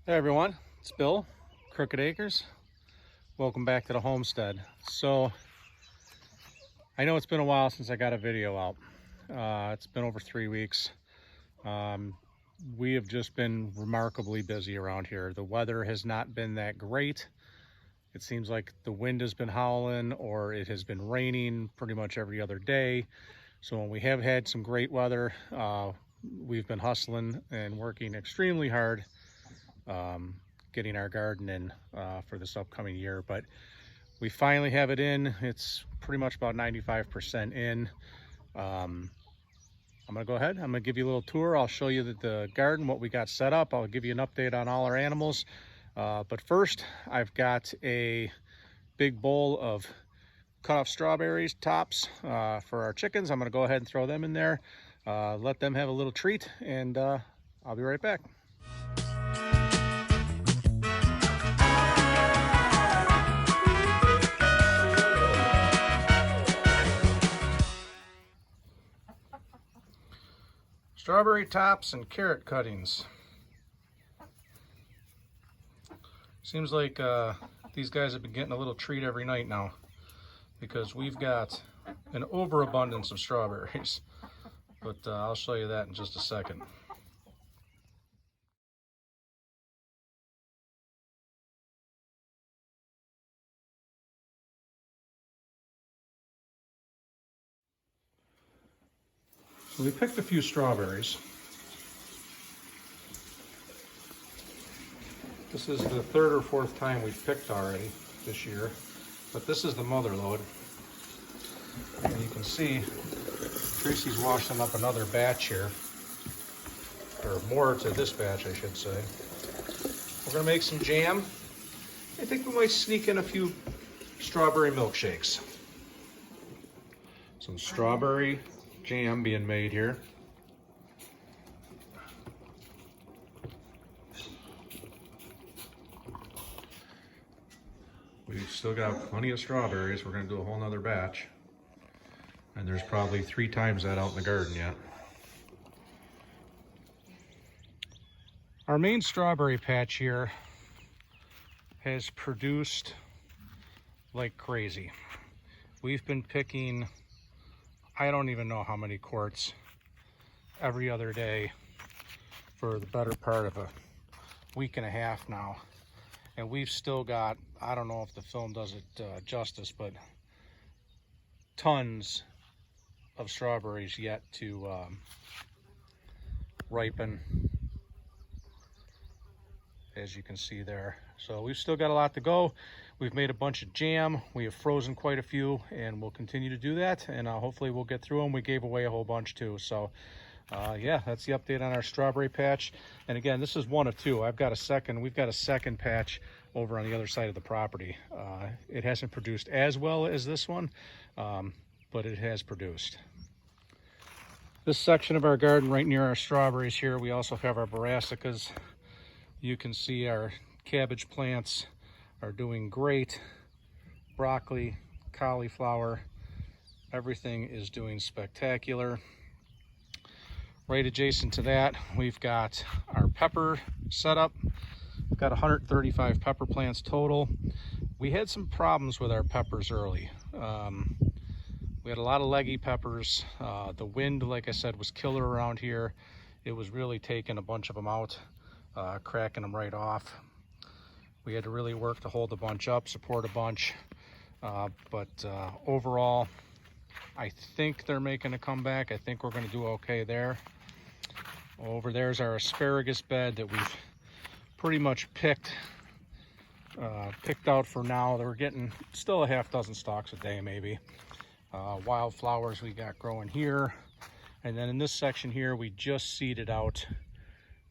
Hey everyone, it's Bill, Crooked Acres. Welcome back to the homestead. So, I know it's been a while since I got a video out. It's been over 3 weeks. We have just been remarkably busy around here. The weather has not been that great. It seems like the wind has been howling or it has been raining pretty much every other day. So when we have had some great weather, we've been hustling and working extremely hard, getting our garden in for this upcoming year. But we finally have it in. It's pretty much about 95% in. I'm gonna go ahead, I'm gonna give you a little tour. I'll show you the garden, what we got set up. I'll give you an update on all our animals. But first, I've got a big bowl of cut off strawberries tops for our chickens. I'm gonna go ahead and throw them in there, let them have a little treat, and I'll be right back. Strawberry tops and carrot cuttings. Seems like these guys have been getting a little treat every night now because we've got an overabundance of strawberries. But I'll show you that in just a second. So we picked a few strawberries. This is the third or fourth time we've picked already this year, but this is the mother load. And you can see Tracy's washing up another batch here, or more to this batch, I should say. We're gonna make some jam. I think we might sneak in a few strawberry milkshakes. Some strawberry jam being made here. We've still got plenty of strawberries. We're gonna do a whole nother batch. And there's probably 3 times that out in the garden yet. Our main strawberry patch here has produced like crazy. We've been picking, I don't even know how many quarts every other day for the better part of a week and a half now. And we've still got, I don't know if the film does it justice, but tons of strawberries yet to ripen, as you can see there. So we've still got a lot to go. We've made a bunch of jam. We have frozen quite a few, and we'll continue to do that. And hopefully we'll get through them. We gave away a whole bunch too. So yeah, that's the update on our strawberry patch. And again, this is one of 2. We've got a second patch over on the other side of the property. It hasn't produced as well as this one, but it has produced. This section of our garden right near our strawberries here, we also have our brassicas. You can see our cabbage plants are doing great. Broccoli, cauliflower, everything is doing spectacular. Right adjacent to that, we've got our pepper setup. We've got 135 pepper plants total. We had some problems with our peppers early. We had a lot of leggy peppers. The wind, like I said, was killer around here. It was really taking a bunch of them out, cracking them right off. We had to really work to hold a bunch up, support a bunch. But overall, I think they're making a comeback. I think we're gonna do okay there. Over there's our asparagus bed that we've pretty much picked out for now. We're getting still a half dozen stalks a day maybe. Wildflowers we got growing here. And then in this section here, we just seeded out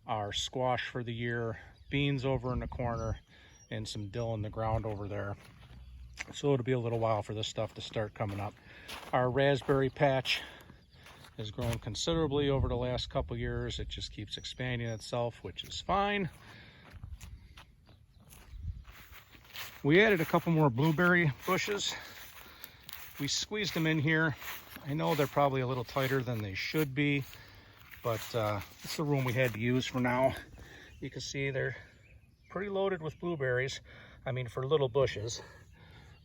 our squash for the year, beans over in the corner, and some dill in the ground over there. So it'll be a little while for this stuff to start coming up. Our raspberry patch has grown considerably over the last couple years. It just keeps expanding itself, which is fine. We added a couple more blueberry bushes. We squeezed them in here. I know they're probably a little tighter than they should be, but it's the room we had to use for now. You can see they're pretty loaded with blueberries. I mean, for little bushes.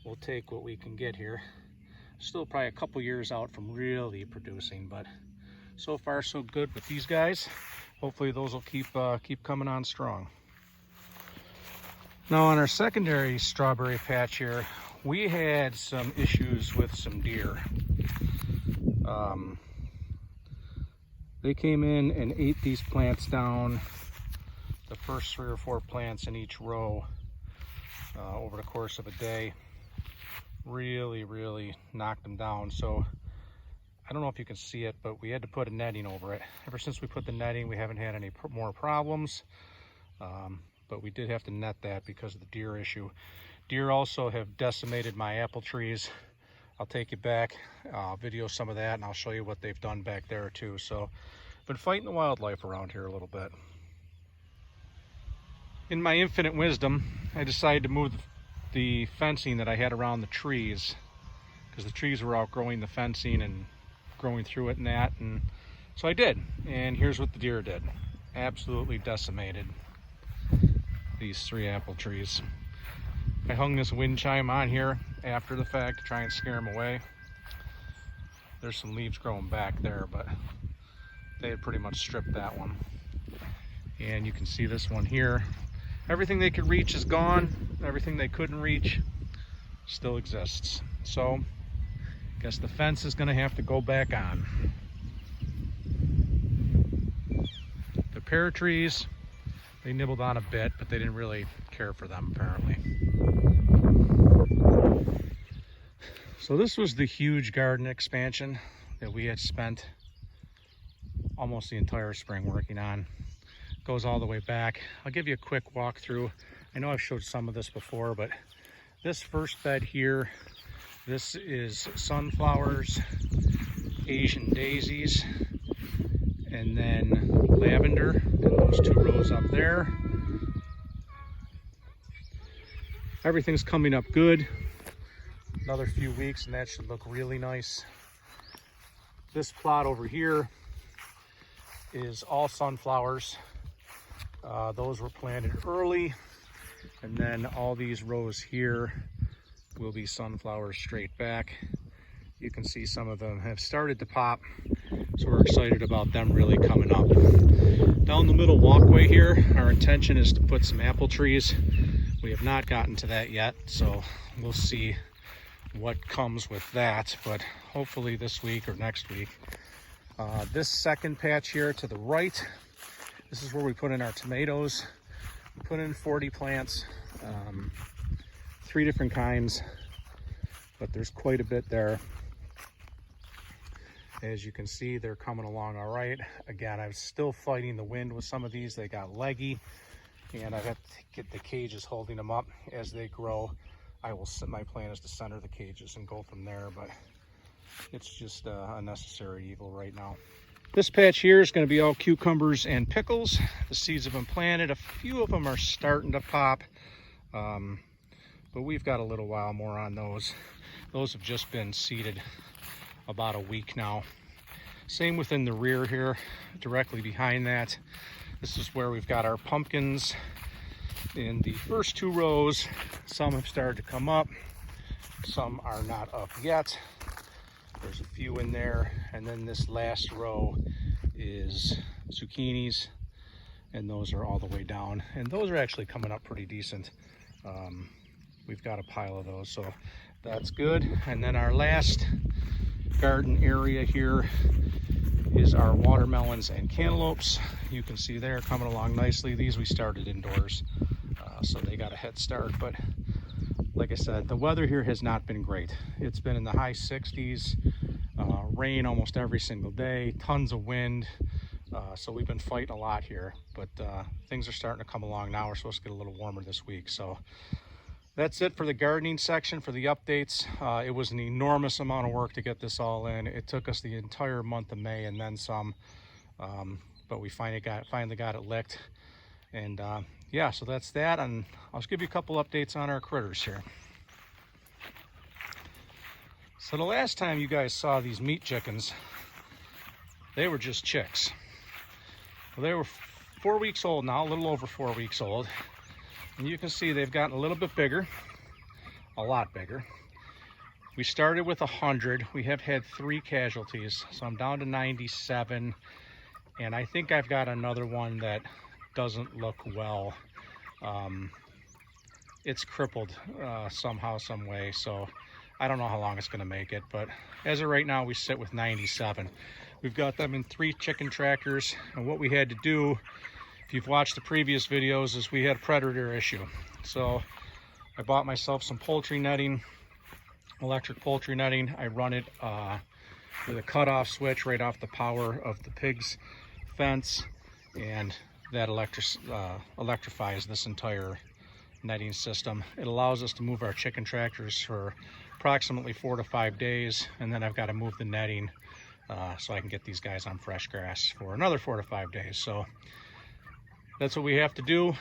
We'll take what we can get here. Still probably a couple years out from really producing, but so far so good with these guys. Hopefully those will keep coming on strong. Now on our secondary strawberry patch here, we had some issues with some deer. They came in and ate these plants down, the first 3 or 4 plants in each row, over the course of a day. Really knocked them down. So I don't know if you can see it, but we had to put a netting over it. Ever since we put the netting, we haven't had any more problems. But we did have to net that because of the deer issue. Deer also have decimated my apple trees. I'll take you back, I'll video some of that, and I'll show you what they've done back there too. So I've been fighting the wildlife around here a little bit. In my infinite wisdom, I decided to move the fencing that I had around the trees, because the trees were outgrowing the fencing and growing through it and that, and so I did. And here's what the deer did. Absolutely decimated these 3 apple trees. I hung this wind chime on here after the fact to try and scare them away. There's some leaves growing back there, but they had pretty much stripped that one. And you can see this one here. Everything they could reach is gone. Everything they couldn't reach still exists. So I guess the fence is gonna have to go back on. The pear trees, they nibbled on a bit, but they didn't really care for them apparently. So this was the huge garden expansion that we had spent almost the entire spring working on. Goes all the way back. I'll give you a quick walkthrough. I know I've showed some of this before, but this first bed here, this is sunflowers, Asian daisies, and then lavender, and those 2 rows up there. Everything's coming up good. Another few weeks and that should look really nice. This plot over here is all sunflowers. Those were planted early, and then all these rows here will be sunflowers straight back. You can see some of them have started to pop, so we're excited about them really coming up. Down the middle walkway here, our intention is to put some apple trees. We have not gotten to that yet, so we'll see what comes with that, but hopefully this week or next week. This second patch here to the right, this is where we put in our tomatoes. We put in 40 plants, 3 different kinds, but there's quite a bit there. As you can see, they're coming along all right. Again, I'm still fighting the wind with some of these. They got leggy, and I have to get the cages holding them up as they grow. My plan is to center the cages and go from there, but it's just a necessary evil right now. This patch here is going to be all cucumbers and pickles. The seeds have been planted. A few of them are starting to pop, but we've got a little while more on those. Those have just been seeded about a week now. Same within the rear here, directly behind that. This is where we've got our pumpkins in the first 2 rows. Some have started to come up, some are not up yet. There's a few in there, and then this last row is zucchinis, and those are all the way down, and those are actually coming up pretty decent. We've got a pile of those, so that's good. And then our last garden area here is our watermelons and cantaloupes. You can see they're coming along nicely. These we started indoors, so they got a head start, but like I said, the weather here has not been great. It's been in the high 60s, rain almost every single day, tons of wind, so we've been fighting a lot here, but things are starting to come along now. We're supposed to get a little warmer this week, so that's it for the gardening section, for the updates. It was an enormous amount of work to get this all in. It took us the entire month of May and then some, but we finally got it licked. And yeah, so that's that, and I'll just give you a couple updates on our critters here. So the last time you guys saw these meat chickens, they were just chicks. Well, they were 4 weeks old now, a little over 4 weeks old. And you can see they've gotten a little bit bigger, a lot bigger. We started with 100. We have had 3 casualties, so I'm down to 97. And I think I've got another one that doesn't look well. It's crippled somehow, some way, so I don't know how long it's going to make it. But as of right now, we sit with 97. We've got them in 3 chicken trackers, and what we had to do, if you've watched the previous videos, is we had a predator issue. So I bought myself some poultry netting, electric poultry netting. I run it with a cutoff switch right off the power of the pig's fence, and that electrifies this entire netting system. It allows us to move our chicken tractors for approximately 4 to 5 days, and then I've got to move the netting so I can get these guys on fresh grass for another 4 to 5 days. So that's what we have to do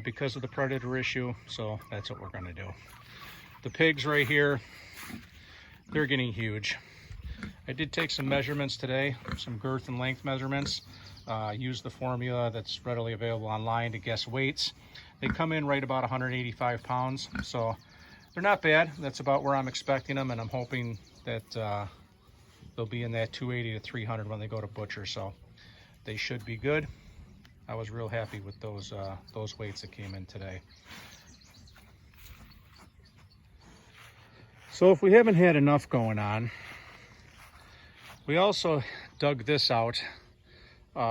because of the predator issue, so that's what we're going to do. The pigs right here, they're getting huge. I did take some measurements today, some girth and length measurements. Use the formula that's readily available online to guess weights. They come in right about 185 pounds, so they're not bad. That's about where I'm expecting them, and I'm hoping that they'll be in that 280 to 300 when they go to butcher, so they should be good. I was real happy with those weights that came in today. So if we haven't had enough going on, we also dug this out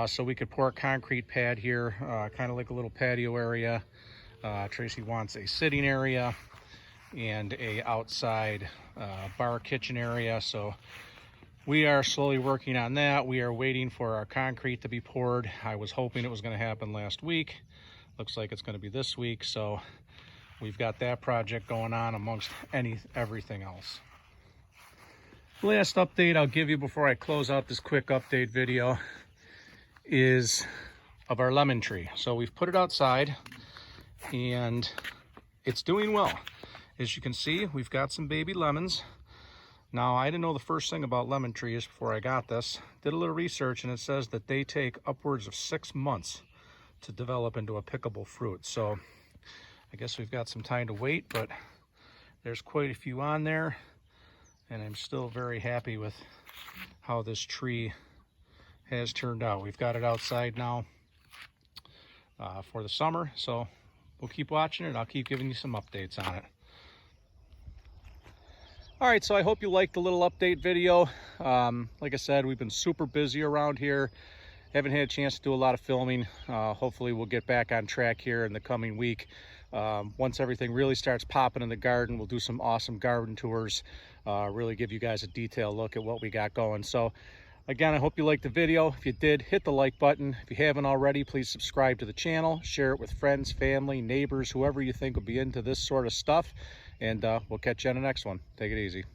so we could pour a concrete pad here, kind of like a little patio area. Tracy wants a sitting area and a outside bar kitchen area, so we are slowly working on that. We are waiting for our concrete to be poured. I was hoping it was going to happen last week. Looks like it's going to be this week, so we've got that project going on amongst everything else. Last update I'll give you before I close out this quick update video is of our lemon tree. So we've put it outside and it's doing well. As you can see, we've got some baby lemons. Now, I didn't know the first thing about lemon trees before I got this. Did a little research, and it says that they take upwards of 6 months to develop into a pickable fruit. So I guess we've got some time to wait, but there's quite a few on there, and I'm still very happy with how this tree has turned out. We've got it outside now for the summer, so we'll keep watching it. I'll keep giving you some updates on it. All right, so I hope you liked the little update video. Like I said, we've been super busy around here. Haven't had a chance to do a lot of filming. Hopefully we'll get back on track here in the coming week. Once everything really starts popping in the garden, we'll do some awesome garden tours, really give you guys a detailed look at what we got going. So again, I hope you liked the video. If you did, hit the like button. If you haven't already, please subscribe to the channel, share it with friends, family, neighbors, whoever you think will be into this sort of stuff. And we'll catch you on the next one. Take it easy.